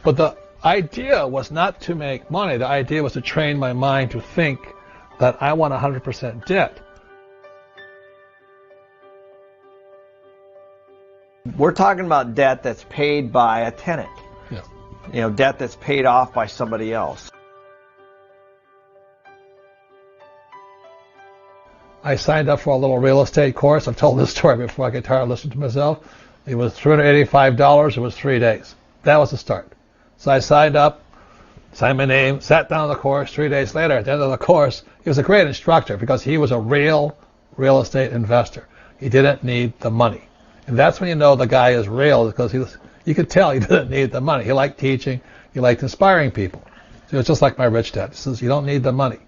But the idea was not to make money. The idea was to train my mind to think that I want 100% debt. We're talking about debt that's paid by a tenant. Yeah. You know, debt that's paid off by somebody else. I signed up for a little real estate course. I've told this story before. I get tired of listening to myself. It was $385. It was 3 days. That was the start. So I signed up, signed my name, sat down on the course. 3 days later, at the end of the course, he was a great instructor because he was a real estate investor. He didn't need the money. And that's when you know the guy is real, because you could tell he didn't need the money. He liked teaching. He liked inspiring people. So it's just like my rich dad. He says, you don't need the money.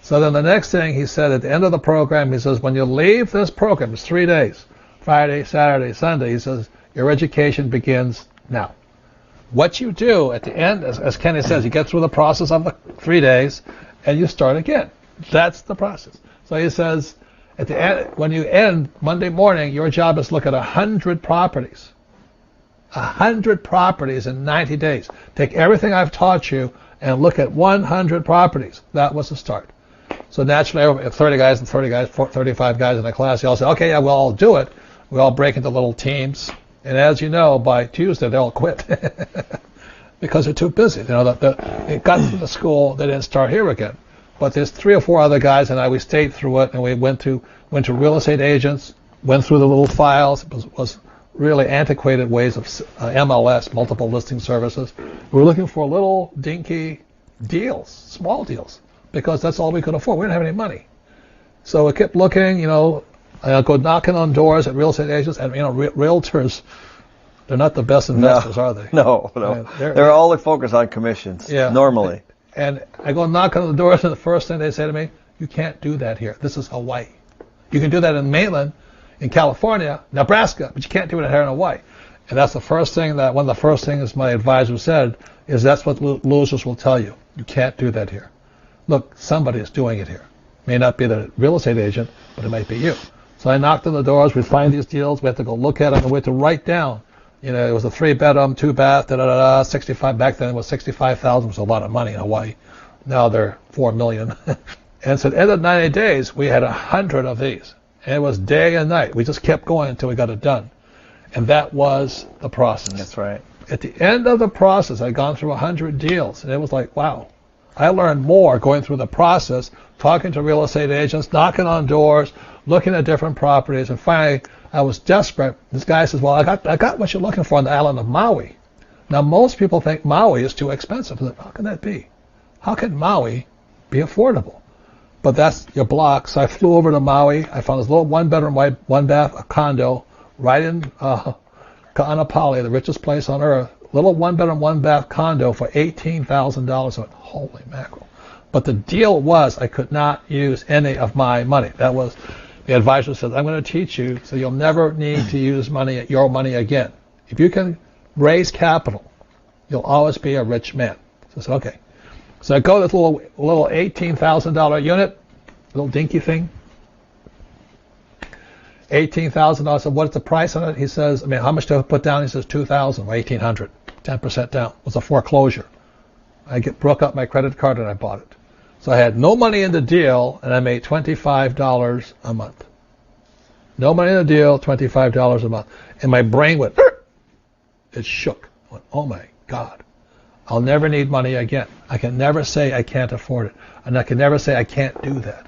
So then the next thing he said at the end of the program, he says, when you leave this program, it's 3 days, Friday, Saturday, Sunday, he says, your education begins now. What you do at the end, as Kenny says, you get through the process of the 3 days and you start again. That's the process. So he says, at the end, when you end Monday morning, your job is to look at 100 properties. 100 properties in 90 days. Take everything I've taught you and look at 100 properties. That was the start. So naturally, if 30 guys and 35 guys in a class, they all say, okay, yeah, we'll all do it. We all break into little teams. And as you know, by Tuesday, they all quit because they're too busy. You know, they got to the school, they didn't start here again. But there's 3 or 4 other guys and I, we stayed through it, and we went to real estate agents, went through the little files. It was really antiquated ways of MLS, multiple listing services. We were looking for little dinky deals, small deals, because that's all we could afford. We didn't have any money. So we kept looking, you know, go knocking on doors at real estate agents, and, you know, realtors, they're not the best investors, are they? No. They're all focused on commissions, normally. And I go knock on the doors, and the first thing they say to me, you can't do that here. This is Hawaii. You can do that in mainland, in California, Nebraska, but you can't do it here in Hawaii. And that's the first thing one of the first things my advisor said is that's what losers will tell you. You can't do that here. Look, somebody is doing it here. May not be the real estate agent, but it might be you. So I knocked on the doors. We'd find these deals. We had to go look at them, and we had to write down. You know, it was a 3-bedroom, 2-bath, 65. Back then it was $65,000. It was a lot of money in Hawaii. Now they're $4 million. And so at the end of 90 days, we had 100 of these. And it was day and night. We just kept going until we got it done. And that was the process. That's right. At the end of the process, I'd gone through 100 deals. And it was like, wow. I learned more going through the process, talking to real estate agents, knocking on doors, looking at different properties. And finally, I was desperate. This guy says, well, I got what you're looking for on the island of Maui. Now, most people think Maui is too expensive. How can that be? How can Maui be affordable? But that's your block. So I flew over to Maui. I found this little 1-bedroom, 1-bath condo right in Ka'anapali, the richest place on earth. Little 1-bedroom, 1-bath condo for $18,000. I went, holy mackerel. But the deal was I could not use any of my money. That was, the advisor said, I'm going to teach you so you'll never need to use your money again. If you can raise capital, you'll always be a rich man. So I said, okay. So I go to this little $18,000 unit, little dinky thing. $18,000. I said, what's the price on it? He says, how much do I put down? He says, $2,000 or $1,800. 10% down. It was a foreclosure. I broke up my credit card and I bought it. So I had no money in the deal, and I made $25 a month. No money in the deal, $25 a month. And my brain went, it shook. I went, oh my God. I'll never need money again. I can never say I can't afford it. And I can never say I can't do that.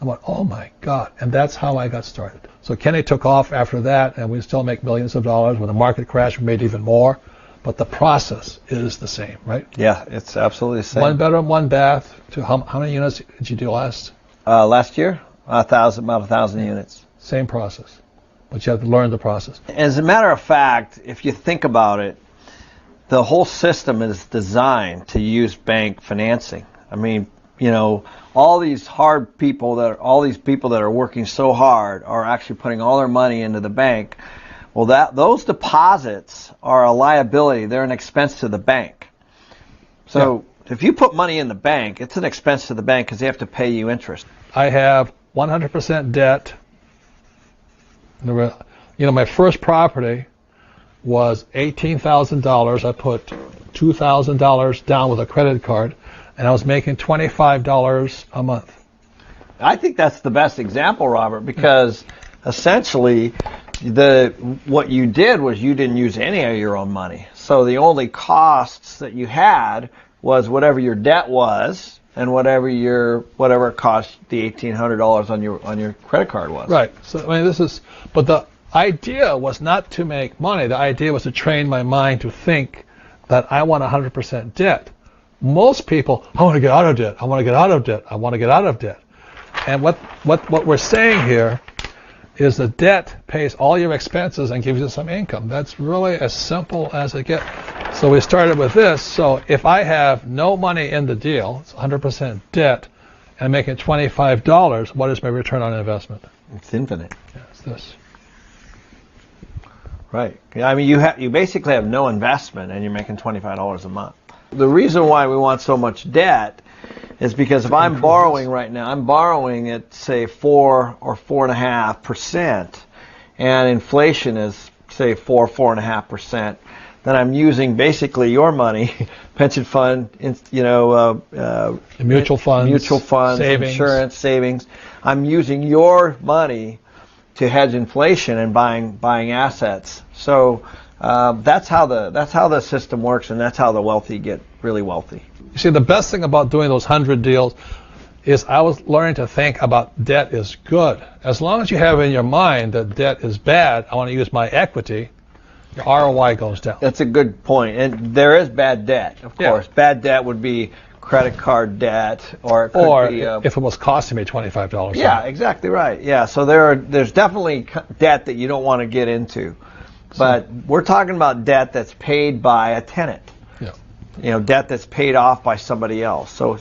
I went, oh my God. And that's how I got started. So Kenny took off after that, and we still make millions of dollars. When the market crashed, we made even more. But the process is the same, right? Yeah, it's absolutely the same. 1-bedroom, 1-bath. To how many units did you do last? Last year, about 1,000 units. Same process, but you have to learn the process. As a matter of fact, if you think about it, the whole system is designed to use bank financing. All these people that are working so hard are actually putting all their money into the bank. Well, those deposits are a liability. They're an expense to the bank. So if you put money in the bank, it's an expense to the bank because they have to pay you interest. I have 100% debt. My first property, was $18,000. I put $2,000 down with a credit card, and I was making $25 a month. I think that's the best example, Robert, because essentially what you did was you didn't use any of your own money. So the only costs that you had was whatever your debt was and whatever it cost the $1,800 on your credit card was. Right. So I mean, but the idea was not to make money. The idea was to train my mind to think that I want 100% debt. Most people, I want to get out of debt. I want to get out of debt. I want to get out of debt. And what we're saying here is the debt pays all your expenses and gives you some income. That's really as simple as it gets. So we started with this. So if I have no money in the deal, it's 100% debt, and I'm making $25, what is my return on investment? It's infinite. Yeah, it's this. Right. I mean, you basically have no investment, and you're making $25 a month. The reason why we want so much debt is because if I'm borrowing right now, I'm borrowing at, say, 4 or 4.5%, and inflation is, say, 4.5%, then I'm using basically your money, pension fund, mutual funds, savings. Insurance, savings. I'm using your money to hedge inflation and buying assets. So that's how the system works, and that's how the wealthy get really wealthy. You see, the best thing about doing those 100 deals is I was learning to think about debt is good. As long as you have in your mind that debt is bad, I want to use my equity, your ROI goes down. That's a good point. And there is bad debt, of course. Bad debt would be credit card debt, or it could be, if it was costing me $25. Yeah, exactly right. Yeah, so there's definitely debt that you don't want to get into. But we're talking about debt that's paid by a tenant. Debt that's paid off by somebody else. So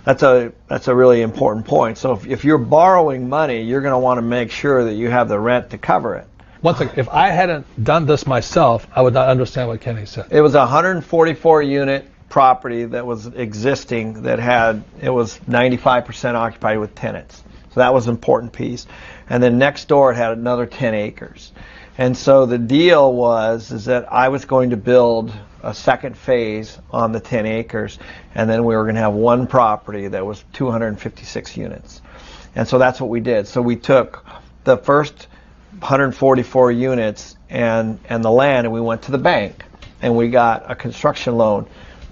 that's a really important point. So if you're borrowing money, you're going to want to make sure that you have the rent to cover it. One thing, if I hadn't done this myself, I would not understand what Kenny said. It was a 144 unit property that was existing it was 95% occupied with tenants. So that was an important piece. And then next door it had another 10 acres. And so the deal is that I was going to build a second phase on the 10 acres, and then we were going to have one property that was 256 units. And so that's what we did. So we took the first 144 units and the land, and we went to the bank, and we got a construction loan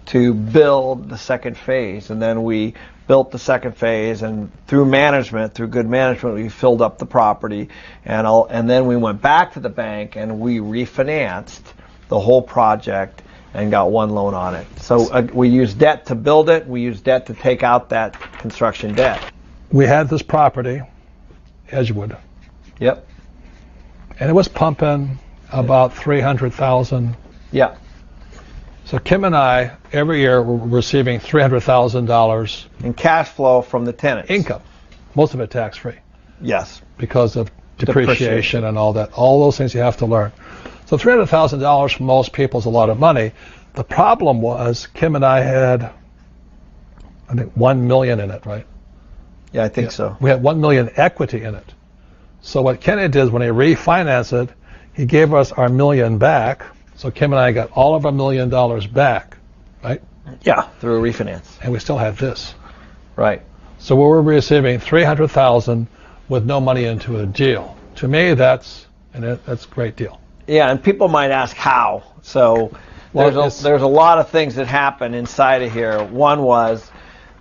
to build the second phase. And then we built the second phase, and through good management, we filled up the property, and then we went back to the bank and we refinanced the whole project and got one loan on it. So we used debt to build it. We used debt to take out that construction debt. We had this property, Edgewood. Yep. And it was pumping about $300,000. Yeah. So Kim and I, every year, were receiving $300,000 in cash flow from the tenants. Income, most of it tax-free. Yes. Because of depreciation and all that. All those things you have to learn. So $300,000 for most people is a lot of money. The problem was Kim and I had, I think, $1 million in it, right? Yeah, I think so. We had $1 million equity in it. So what Kenny did when he refinanced it, he gave us our $1 million back. So Kim and I got all of our $1 million back, right? Yeah, through a refinance. And we still had this. Right. So we were receiving $300,000 with no money into a deal. To me, that's a great deal. Yeah, and people might ask how. So there's a lot of things that happen inside of here. One was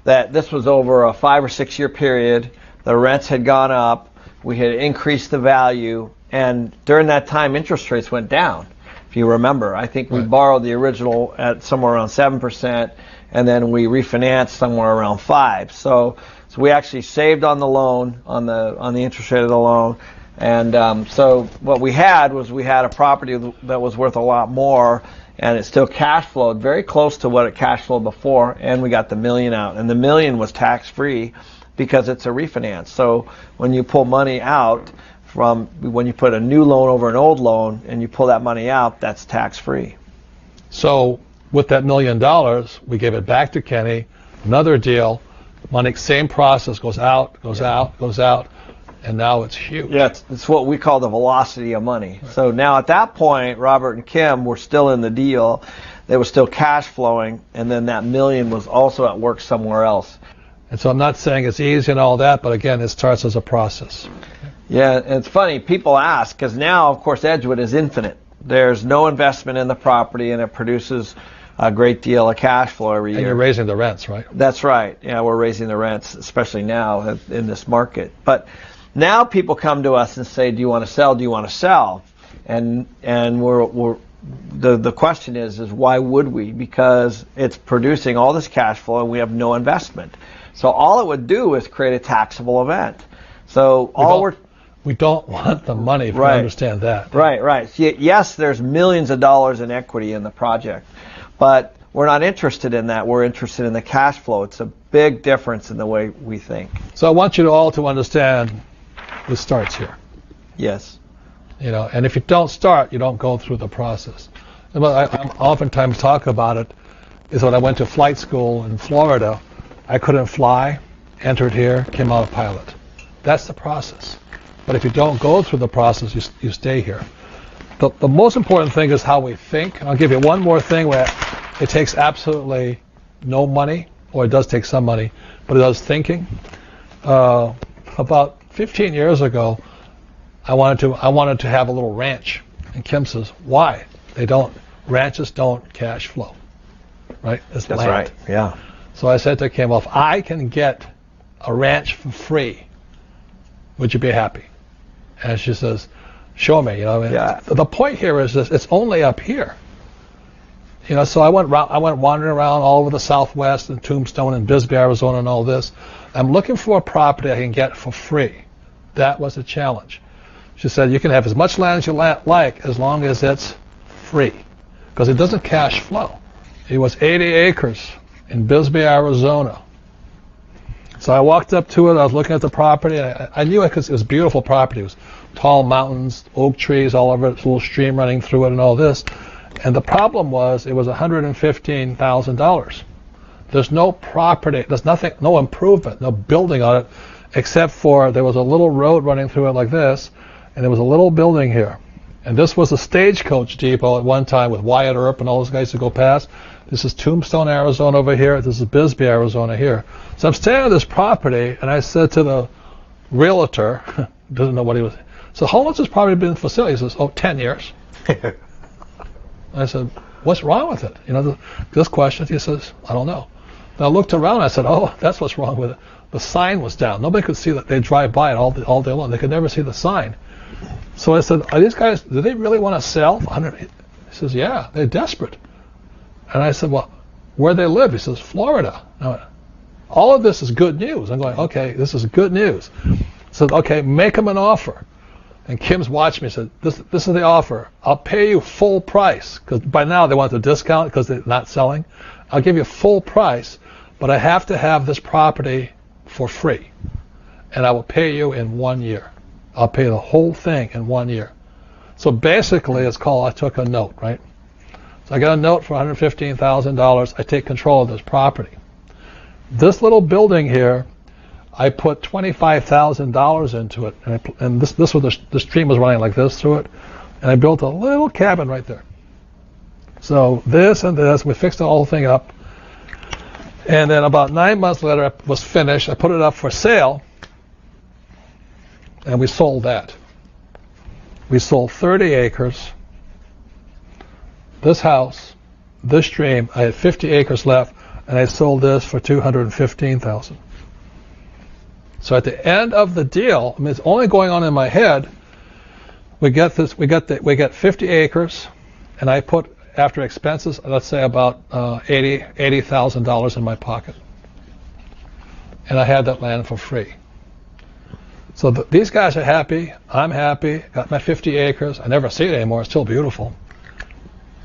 that this was over a 5 or 6 year period. The rents had gone up. We had increased the value. And during that time, interest rates went down. If you remember, I think we borrowed the original at somewhere around 7%, and then we refinanced somewhere around 5%. So we actually saved on the loan, on the interest rate of the loan. And so what we had a property that was worth a lot more, and it still cash flowed very close to what it cash flowed before, and we got the $1 million out. And the $1 million was tax-free because it's a refinance. So when you pull money out when you put a new loan over an old loan and you pull that money out, that's tax-free. So with that $1 million, we gave it back to Kenny, another deal, money, same process, goes out, goes out, goes out. and now it's huge. Yeah, it's what we call the velocity of money. Right. So now at that point, Robert and Kim were still in the deal. They were still cash flowing, and then that $1 million was also at work somewhere else. And so I'm not saying it's easy and all that, but again, it starts as a process. Yeah, and it's funny, people ask, because now, of course, Edgewood is infinite. There's no investment in the property, and it produces a great deal of cash flow every year. And you're raising the rents, right? That's right. Yeah, we're raising the rents, especially now in this market. But now people come to us and say, do you want to sell? Do you want to sell? And the question is why would we? Because it's producing all this cash flow and we have no investment. So all it would do is create a taxable event. So we don't want the money, if you understand that. Right. Yes, there's millions of dollars in equity in the project, but we're not interested in that. We're interested in the cash flow. It's a big difference in the way we think. So I want you all to understand this starts here. Yes. And if you don't start, you don't go through the process. And what I oftentimes talk about it is when I went to flight school in Florida, I couldn't fly, entered here, came out a pilot. That's the process. But if you don't go through the process, you stay here. The most important thing is how we think. And I'll give you one more thing where it takes absolutely no money, or it does take some money, but it does thinking. About 15 years ago, I wanted to have a little ranch. And Kim says, why? Ranches don't cash flow. Right? It's That's land. Right, yeah. So I said to Kim, well, if I can get a ranch for free, would you be happy? And she says, show me. Yeah. The point here is this: it's only up here. So I went wandering around all over the Southwest and Tombstone and Bisbee, Arizona, and all this. I'm looking for a property I can get for free. That was a challenge. She said, you can have as much land as you like as long as it's free, because it doesn't cash flow. It was 80 acres in Bisbee, Arizona. So I walked up to it. I was looking at the property. I knew it because it was a beautiful property. It was tall mountains, oak trees all over it, a little stream running through it and all this. And the problem was it was $115,000. There's no property, there's nothing, no improvement, no building on it, except for there was a little road running through it like this, and there was a little building here. And this was a stagecoach depot at one time with Wyatt Earp and all those guys to go past. This is Tombstone, Arizona over here. This is Bisbee, Arizona here. So I'm staying on this property, and I said to the realtor, doesn't know what he was, so how long has this property been for sale? He says, 10 years. I said, what's wrong with it? This question, he says, I don't know. And I looked around, and I said, that's what's wrong with it. The sign was down. Nobody could see that. They drive by it all day long. They could never see the sign. So I said, are these guys, do they really want to sell? He says, yeah, they're desperate. And I said, well, where they live? He says, Florida. I went, all of this is good news. I'm going, okay, this is good news. I said, okay, make them an offer. And Kim's watched me and said, this is the offer. I'll pay you full price, because by now they want the discount because they're not selling. I'll give you full price, but I have to have this property for free. And I will pay you in 1 year. I'll pay the whole thing in 1 year. So basically it's called, I took a note, right? So I got a note for $115,000. I take control of this property. This little building here, I put $25,000 into it, and this was the stream was running like this through it, and I built a little cabin right there. So this and this, we fixed the whole thing up, and then about 9 months later, it was finished. I put it up for sale, and we sold that. We sold 30 acres. This house, this stream, I had 50 acres left, and I sold this for $215,000. So at the end of the deal, it's only going on in my head. We get 50 acres, and I put, after expenses, let's say about $80,000 in my pocket, and I had that land for free. So these guys are happy. I'm happy. Got my 50 acres. I never see it anymore. It's still beautiful.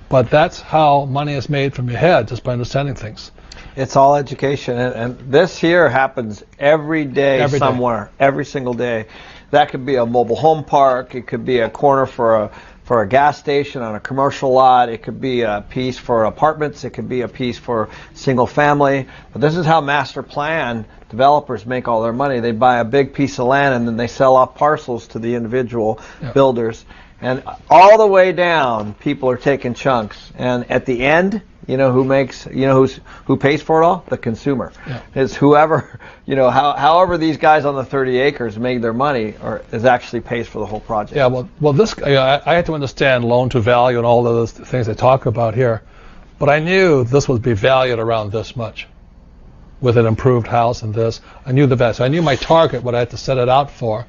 But that's how money is made from your head, just by understanding things. It's all education, and this here happens every day somewhere, every single day. That could be a mobile home park. It could be a corner for for a gas station on a commercial lot. It could be a piece for apartments. It could be a piece for single family. But this is how master plan developers make all their money. They buy a big piece of land and then they sell off parcels to the individual builders. And all the way down, people are taking chunks. And at the end, you know who pays for it all? The consumer. It's whoever, however these guys on the 30 acres made their money, or is actually pays for the whole project. Yeah, well, this I had to understand loan to value and all of those things they talk about here, but I knew this would be valued around this much, with an improved house and this. I knew the value, so I knew my target, what I had to set it out for.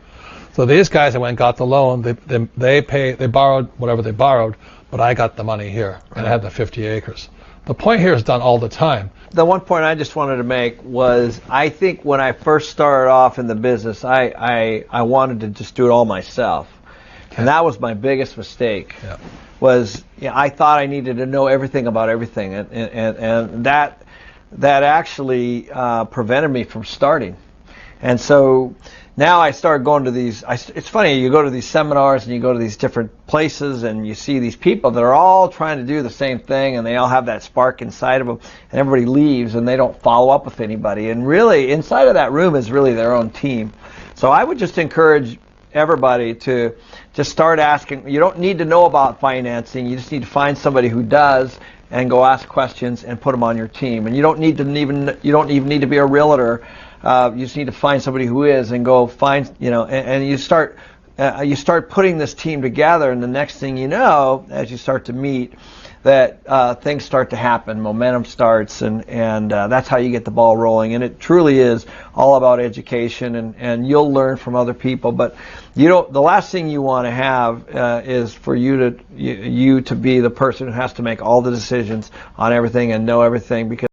So these guys that went and got the loan, they borrowed whatever they borrowed, but I got the money here, and I had the 50 acres. The point here is done all the time. The one point I just wanted to make was, I think when I first started off in the business, I wanted to just do it all myself. And that was my biggest mistake. Was I thought I needed to know everything about everything, and that actually prevented me from starting. And so now I started going to these, it's funny, you go to these seminars and you go to these different places and you see these people that are all trying to do the same thing, and they all have that spark inside of them, and everybody leaves and they don't follow up with anybody. And really, inside of that room is really their own team. So I would just encourage everybody to just start asking. You don't need to know about financing. You just need to find somebody who does, and go ask questions and put them on your team. And you don't even need to be a realtor. You just need to find somebody who is, and go find, and you start putting this team together, and the next thing you know, as you start to meet, that things start to happen, momentum starts, and that's how you get the ball rolling. And it truly is all about education, and you'll learn from other people. But the last thing you want to have is for you to be the person who has to make all the decisions on everything and know everything, because